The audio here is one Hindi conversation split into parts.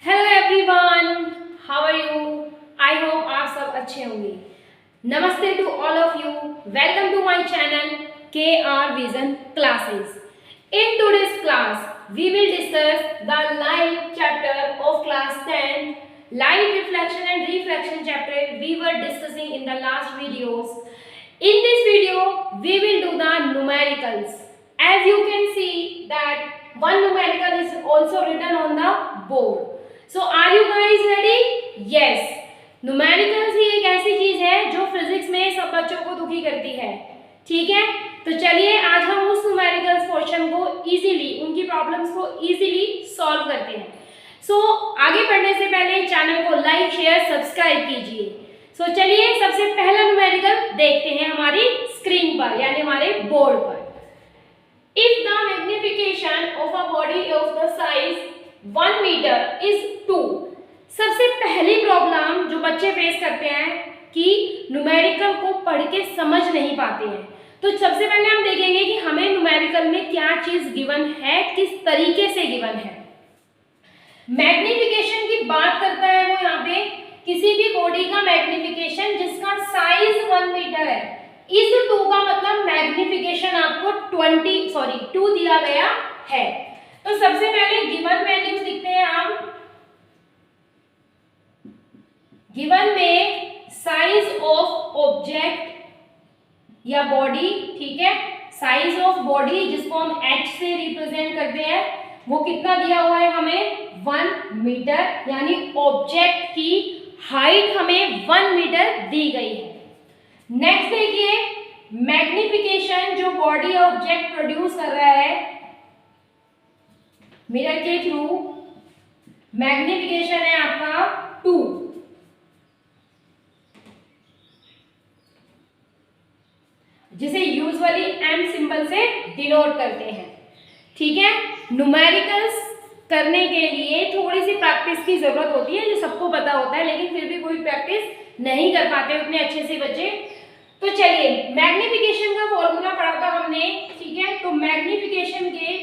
Hello everyone, how are you? I hope आप सब अच्छे होंगे। नमस्ते to all of you, welcome to my channel KR Vision Classes. In today's class, we will discuss the light chapter of class 10. Light reflection and refraction chapter we were discussing in the last videos. In this video, we will do the numericals. As you can see that one numerical is also written on the board. So are you guys ready? Yes. Numericals ही एक ऐसी चीज है जो फिजिक्स में सब बच्चों को दुखी करती है। ठीक है, तो चलिए आज हम उस न्यूमेरिकल्स पोर्शन को इजीली, उनकी प्रॉब्लम्स को इजीली सॉल्व करते हैं। आगे बढ़ने से पहले चैनल को लाइक शेयर सब्सक्राइब कीजिए। चलिए सबसे पहला न्यूमेरिकल देखते हैं हमारी स्क्रीन पर यानी हमारे बोर्ड पर। If the magnification of a body of the size 1 metre is 2। सबसे पहली प्रॉब्लम जो बच्चे फेस करते हैं कि न्यूमेरिकल को पढ़ के समझ नहीं पाते हैं। तो सबसे पहले हम देखेंगे कि हमें न्यूमेरिकल में क्या चीज गिवन है, किस तरीके से गिवन है। मैग्निफिकेशन की बात करता है वो यहाँ पे किसी भी बॉडी का मैग्निफिकेशन जिसका साइज 1 मीटर है। इस 2 का मतलब मैग्निफिकेशन आपको 2 दिया गया है। तो सबसे पहले गिवन वैल्यूज लिखते हैं हम। गिवन में साइज ऑफ ऑब्जेक्ट या बॉडी, ठीक है, साइज ऑफ बॉडी जिसको हम h से रिप्रेजेंट करते हैं वो कितना दिया हुआ है हमें 1 मीटर, यानी ऑब्जेक्ट की हाइट हमें 1 मीटर दी गई है। नेक्स्ट देखिए मैग्निफिकेशन जो बॉडी ऑब्जेक्ट प्रोड्यूस कर रहा है मिरर के थ्रू, मैग्निफिकेशन है आपका 2। जिसे यूजुअली m सिंबल से डिनोट करते हैं। ठीक है, न्यूमेरिकल्स करने के लिए थोड़ी सी प्रैक्टिस की जरूरत होती है, ये सबको पता होता है, लेकिन फिर भी कोई प्रैक्टिस नहीं कर पाते उतने अच्छे से बच्चे। तो चलिए मैग्निफिकेशन का फॉर्मूला पढ़ा था हमने, ठीक है। तो मैग्निफिकेशन के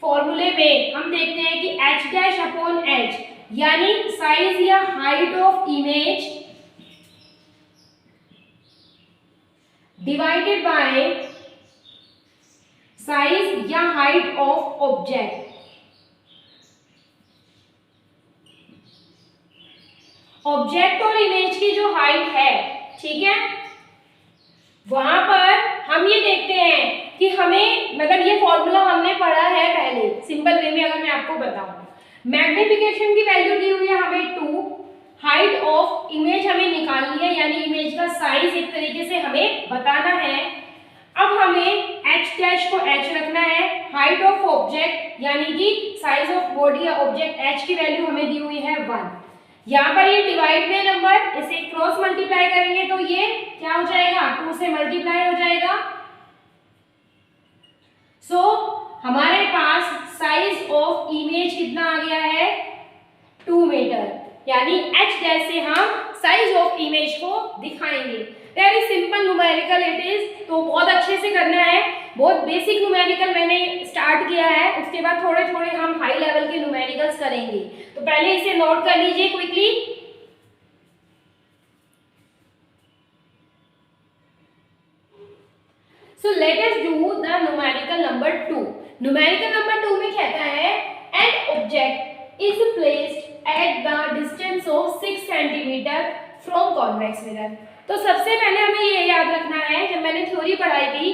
फॉर्मूले में हम देखते हैं कि h'/h यानी साइज या height of image divided by size या हाइट ऑफ ऑब्जेक्ट। ऑब्जेक्ट और इमेज की जो हाइट है, ठीक है, वहां पर हम ये देखते हैं कि हमें मतलब ये फॉर्मूला हमने पढ़ा है पहले सिंपल वे में। अगर मैं आपको बताऊं मैग्निफिकेशन की वैल्यू दी हुई है हमें 2, हाइट ऑफ इमेज हमें निकालनी है यानी इमेज का साइज एक तरीके से हमें बताना है। अब हमें h' को h रखना है, हाइट ऑफ ऑब्जेक्ट यानी कि साइज ऑफ बॉडी या ऑब्जेक्ट h की वैल्यू हमें दी हुई है 1। यहाँ पर ये डिवाइड में नंबर, इसे क्रॉस मल्टीप्लाई करेंगे तो ये क्या हो जाएगा 2 से मल्टीप्लाई हो जाएगा। हमारे पास साइज ऑफ इमेज कितना आ गया है 2 मीटर, यानी h' से हम साइज ऑफ इमेज को दिखाएंगे। Very simple numerical it is. तो बहुत अच्छे से करना है, बहुत बेसिक न्यूमेरिकल मैंने स्टार्ट किया है, उसके बाद थोड़े थोड़े हम हाई लेवल के न्यूमेरिकल्स करेंगे। तो पहले इसे नोट कर लीजिए quickly. So let us do the numerical number 2. Numerical number 2 में कहता है an object is placed at the distance of 6 cm from convex mirror. तो सबसे पहले हमें ये याद रखना है, जब मैंने थ्योरी पढ़ाई थी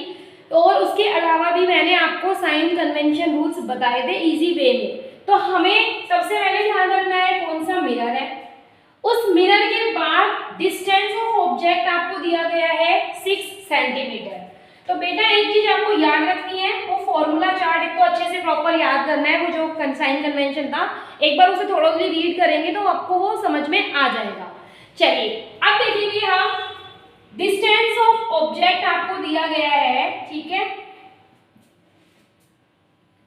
तो और उसके अलावा भी मैंने आपको साइन कन्वेंशन रूल्स बताए थे इजी वे में। तो हमें सबसे पहले ध्यान रखना है कौन सा मिरर है, उस मिरर के बाद डिस्टेंस ऑफ ऑब्जेक्ट आपको दिया गया है 6 सेंटीमीटर। तो बेटा एक चीज आपको याद रखनी है, वो फॉर्मूला चार्ट एक तो अच्छे से प्रॉपर याद करना है, वो जो साइन कन्वेंशन था एक बार उसे थोड़ा सा रीड करेंगे तो आपको वो समझ में आ जाएगा। चलिए अब देखेंगे हम डिस्टेंस ऑफ ऑब्जेक्ट आपको दिया गया है, ठीक है,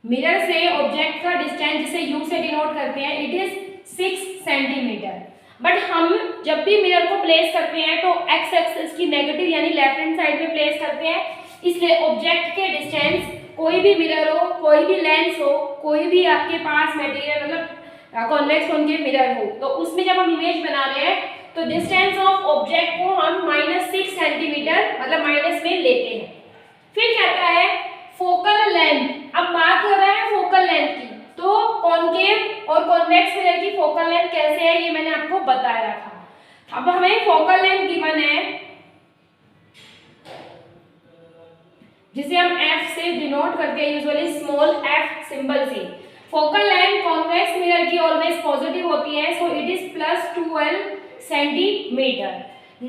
मिरर से ऑब्जेक्ट का डिस्टेंस जिसे u से डिनोट करते हैं इट इज 6 सेंटीमीटर। बट हम जब भी मिरर को प्लेस करते हैं तो x एक्सिस की नेगेटिव यानी लेफ्ट हैंड साइड में प्लेस करते हैं, इसलिए ऑब्जेक्ट के डिस्टेंस कोई भी मिरर हो, कोई भी लेंस हो, कोई भी आपके पास मटेरियल मतलब कॉन्वेक्स कॉनकेव मिरर हो, तो उसमें जब हम इमेज बना रहे हैं तो डिस्टेंस ऑफ ऑब्जेक्ट को हम -6 सेंटीमीटर मतलब माइनस में लेते हैं। फिर कहता है फोकल लेंथ, अब बात कर रहे हैं फोकल लेंथ की, तो कॉनकेव और कॉन्वेक्स मिरर की फोकल लेंथ कैसे है ये मैंने आपको बताया था। अब हमें फोकल लेंथ गिवन है जिसे हम f से डिनोट करते हैं, यूजुअली स्मॉल f सिंबल से। फोकल लेंथ कॉन्वेक्स मिरर की ऑलवेज पॉजिटिव होती है, so it is +12 centimetre.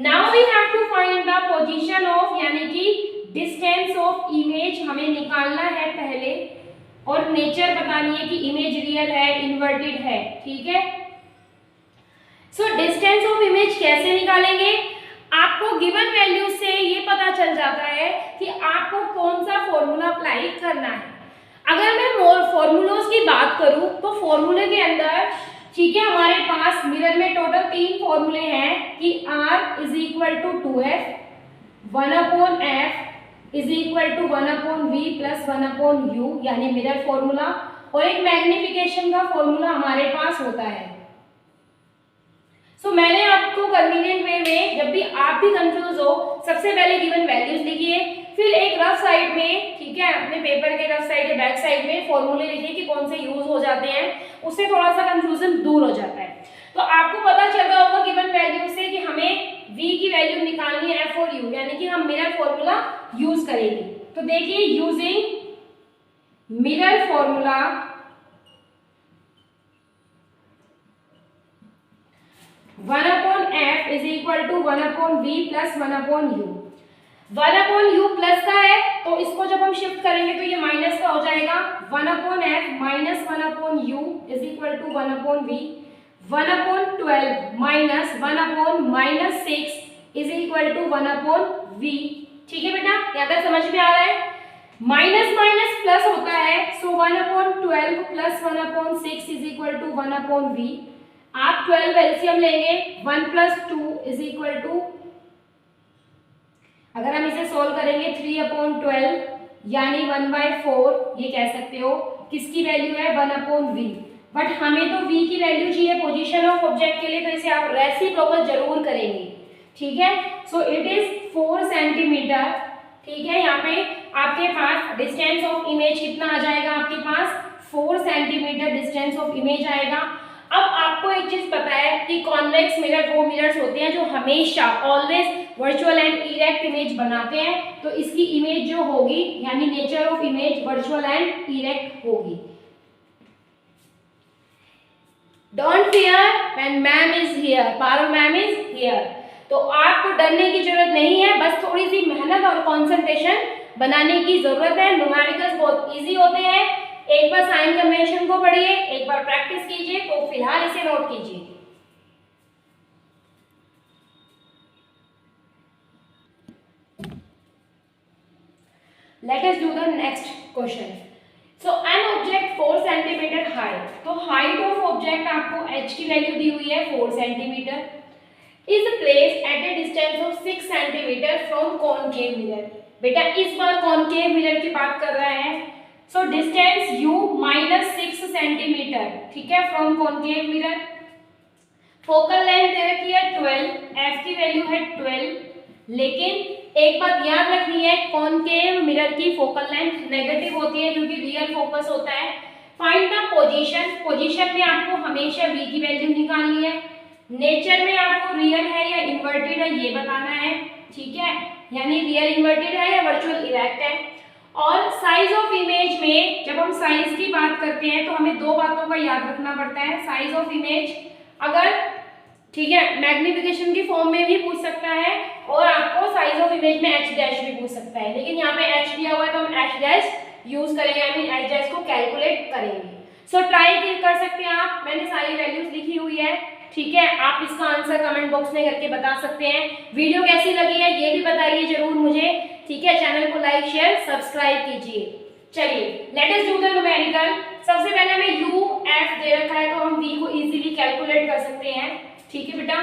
Now we have to find the position of, यानी कि डिस्टेंस ऑफ इमेज हमें निकालना है पहले, और नेचर बतानी है कि इमेज रियल है इन्वर्टेड है, ठीक है। सो डिस्टेंस ऑफ इमेज कैसे निकालेंगे, आपको गिवन वैल्यू से ये पता चल जाता है कि आपको कौन सा फॉर्मूला अप्लाई करना है। अगर मैं फॉर्मूलोज की बात करूं तो फॉर्मूले के अंदर, ठीक है, हमारे पास मिरर में टोटल 3 फॉर्मूले हैं कि R = 2F, 1/F = 1/V + 1/U, यानी मिरर फॉर्मूला, और एक मैग्निफिकेशन का फॉर्मूला हमारे पास होता है। सो मैंने आपको कन्वीनियंट वे में, जब भी आप भी कंफ्यूज हो, सबसे पहले गिवन वैल्यूज लिखिए, फिर एक रफ साइड में, ठीक है, अपने पेपर के रफ साइड या बैक साइड में फॉर्मूले लिखिए कि कौन से यूज हो जाते हैं, उससे थोड़ा सा कंफ्यूजन दूर हो जाता है। तो आपको पता चल रहा होगा गिवन वैल्यू से कि हमें v की वैल्यू निकालनी है f और u, यानी कि हम मिरर फॉर्मूला यूज करेंगे। तो देखिए, using mirror formula 1/F = 1/V + 1/U। 1/U plus का है तो इसको जब हम शिफ्ट करेंगे तो ये माइनस का हो जाएगा। 1/F - 1/U = 1/V। 1/12 - 1/-6 = 1/V। ठीक है बेटा, यहाँ तक समझ में आ रहा है? माइनस माइनस प्लस होता है, सो 1/12 + 1/6 = 1/V। आप 12 एलसीएम लेंगे, 1 + 2 = अगर हम इसे सोल्व करेंगे 3/12 यानी 1/4, ये कह सकते हो किसकी वैल्यू है 1/V। बट हमें तो v की वैल्यू चाहिए पोजीशन ऑफ ऑब्जेक्ट के लिए, तो इसे आप रेसिप्रोकल जरूर करेंगे, ठीक है। सो इट इज 4 सेंटीमीटर, ठीक है। यहाँ पे आपके पास डिस्टेंस ऑफ इमेज कितना आ जाएगा, आपके पास 4 सेंटीमीटर डिस्टेंस ऑफ इमेज आएगा। अब आपको एक चीज पता है कि कॉन्वेक्स मिरर वो मिरर्स होते हैं जो हमेशा always virtual and erect image बनाते हैं, तो इसकी इमेज जो होगी यानी nature of image virtual and erect होगी। Don't fear when ma'am is here, Parul ma'am is here. तो आपको डरने की जरूरत नहीं है, बस थोड़ी सी मेहनत और कंसंट्रेशन बनाने की जरूरत है। न्यूमेरिकल्स बहुत इजी होते हैं, एक बार साइन कन्वेंशन को पढ़िए, एक बार प्रैक्टिस कीजिए, तो फिलहाल इसे नोट कीजिए। Let us do the next question. So an object 4 centimetre height, तो हाइट ऑफ ऑब्जेक्ट आपको h की वैल्यू दी हुई है 4 centimetre, is placed at A distance of 6 centimetre from concave mirror. बेटा इस बार कॉनकेव मिरर की बात कर रहा है, सो डिस्टेंस u -6 सेंटीमीटर, ठीक है, from concave mirror. Focal length दे रखी है 12, f की वैल्यू है 12, लेकिन एक बात याद रखनी है, कॉनकेव मिरर की फोकल लेंथ नेगेटिव होती है क्योंकि रियल फोकस होता है। फाइंड द पोजीशन, पोजीशन में आपको हमेशा v की वैल्यू निकालनी है। नेचर में आपको रियल है या इन्वर्टेड है ये बताना है, ठीक है, यानी रियल इन्वर्टेड है या वर्चुअल इरेक्ट है। और साइज ऑफ इमेज में जब हम साइज की बात करते हैं तो हमें दो बातों का याद रखना पड़ता है। साइज ऑफ इमेज अगर, ठीक है, मैग्निफिकेशन की फॉर्म में भी पूछ सकता है और आपको साइज ऑफ इमेज में h' भी पूछ सकता है, लेकिन यहाँ पे h दिया हुआ है तो हम h' यूज करेंगे, आई मीन h' को कैलकुलेट करेंगे। सो ट्राई कर सकते हैं आप, मैंने सारी वैल्यूज लिखी हुई है, ठीक है। आप इसका आंसर कमेंट बॉक्स में करके बता सकते हैं। वीडियो कैसी लगी है ये भी बताइए जरूर मुझे, ठीक है। चैनल को लाइक शेयर सब्सक्राइब कीजिए। चलिए let us do the numerical. सबसे पहले हमें u f दे रखा है तो हम v को इजीली कैलकुलेट कर सकते हैं, ठीक है बेटा।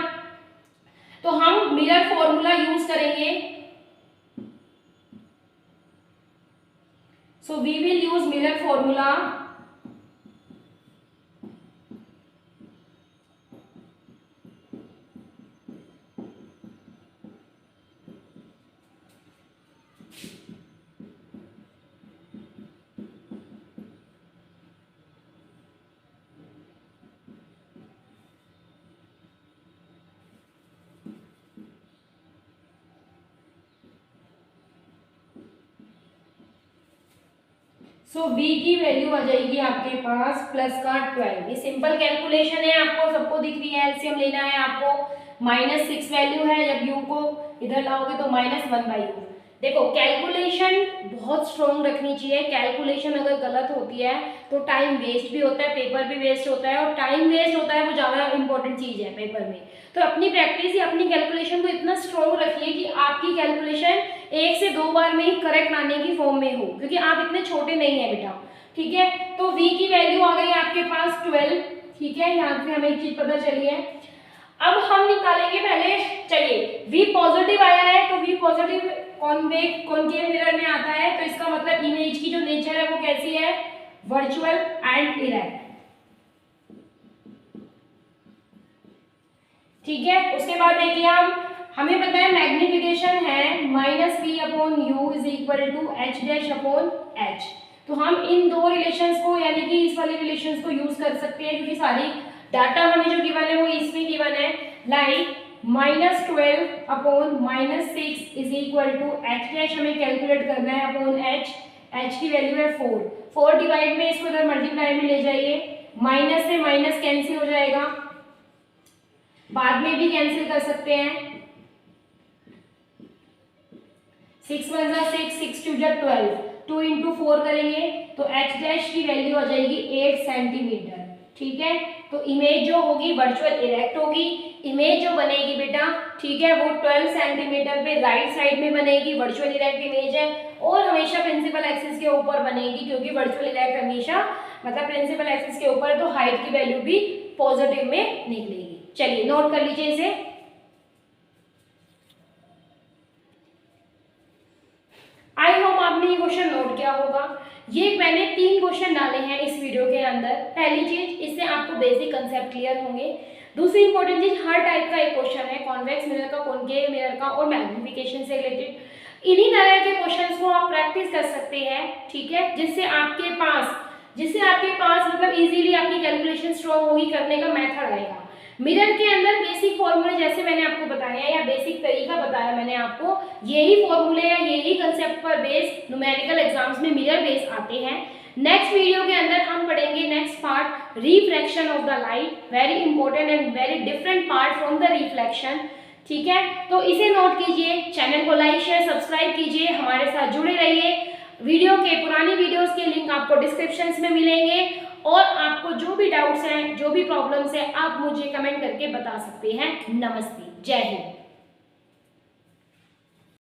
तो हम मिरर फॉर्मूला यूज करेंगे, so we will use mirror formula so v की वैल्यू आ जाएगी आपके पास प्लस का 12। ये सिंपल कैलकुलेशन है, आपको सबको दिख रही है। एलसीएम लेना है आपको, -6 वैल्यू है, जब u को इधर लाओगे तो -1/u। देखो कैलकुलेशन बहुत स्ट्रॉन्ग रखनी चाहिए। कैलकुलेशन अगर गलत होती है तो टाइम वेस्ट भी होता है, पेपर भी वेस्ट होता है, और टाइम वेस्ट होता है वो ज़्यादा इंपॉर्टेंट चीज़ है पेपर में। तो अपनी प्रैक्टिस या अपनी कैलकुलेशन को इतना स्ट्रॉन्ग रखिए कि आपकी कैलकुलेशन 1 से 2 बार में ही करेक्ट आने की फॉर्म में हो, क्योंकि आप इतने छोटे नहीं है बेटा। ठीक है, तो v की वैल्यू आ गई आपके पास 12। ठीक है, यहाँ से हमें एक चीज पता चली है। अब हम निकालेंगे पहले, चलिए v पॉजिटिव आया है तो v पॉजिटिव कॉनकेव मिरर में आता है, तो इसका मतलब इमेज की जो नेचर है वो कैसी है, वर्चुअल एंड इरेक्ट। ठीक है, उसके बाद देखिए हमें पता है मैग्निफिकेशन है -v/u is equal to h'/h। तो हम इन दो रिलेशंस को यानी कि इस वाले रिलेशंस को यूज कर सकते हैं, क्योंकि सारी डाटा हमें जो गिवन है वो इसमें गिवन है। Like -12/-6 is equal to h' हमें कैलकुलेट करना है अपॉन h की वैल्यू है 4 डिवाइड में इसको इधर मल्टीप्लाई में ले जाइए, माइनस से माइनस कैंसिल हो जाएगा, बाद में भी कैंसिल कर सकते हैं। 6 1 6 6 2 12, 2 into 4 करेंगे तो h' की वैल्यू आ जाएगी 8 सेंटीमीटर। ठीक है, तो इमेज जो होगी वर्चुअल इरेक्ट होगी। इमेज जो बनेगी बेटा, ठीक है, वो 12 सेंटीमीटर पे राइट साइड में बनेगी, वर्चुअल इरेक्ट इमेज है, और हमेशा प्रिंसिपल एक्सिस के ऊपर बनेगी, क्योंकि वर्चुअल इरेक्ट हमेशा मतलब प्रिंसिपल एक्सिस के ऊपर, तो हाइट की वैल्यू भी पॉजिटिव में निकलेगी। चलिए नोट कर लीजिए इसे। आई होप आपने ये क्वेश्चन नोट किया होगा। ये मैंने 3 क्वेश्चन डाले हैं इस वीडियो के अंदर। पहली चीज, इससे आपको बेसिक कंसेप्ट क्लियर होंगे। दूसरी इंपॉर्टेंट चीज, हर टाइप का एक क्वेश्चन है, कॉन्वेक्स मिरर का, कॉनकेव मिरर का और मैग्निफिकेशन से रिलेटेड। इन्हीं तरह के क्वेश्चंस को आप प्रैक्टिस कर सकते हैं। ठीक है, जिससे आपके पास मतलब इजीली आपकी कैलकुलेशन स्ट्रॉन्ग होगी, करने का मेथड आएगा। मिरर के अंदर बेसिक फॉर्मूले जैसे मैंने आपको बताया या बेसिक तरीका बताया मैंने आपको, यही फॉर्मूले या यही कंसेप्ट पर बेस न्यूमेरिकल एग्जाम्स में मिरर बेस आते हैं। नेक्स्ट वीडियो के अंदर हम पढ़ेंगे next part, reflection of the light, very important and very different part from the reflection. ठीक है, तो इसे नोट कीजिए, चैनल को लाइक शेयर सब्सक्राइब कीजिए, हमारे साथ जुड़े रहिए। वीडियो के पुरानी वीडियोस के लिंक आपको डिस्क्रिप्शन में मिलेंगे, और आपको जो भी डाउट्स हैं, जो भी प्रॉब्लम्स हैं, आप मुझे कमेंट करके बता सकते हैं। नमस्ते, जय हिंद।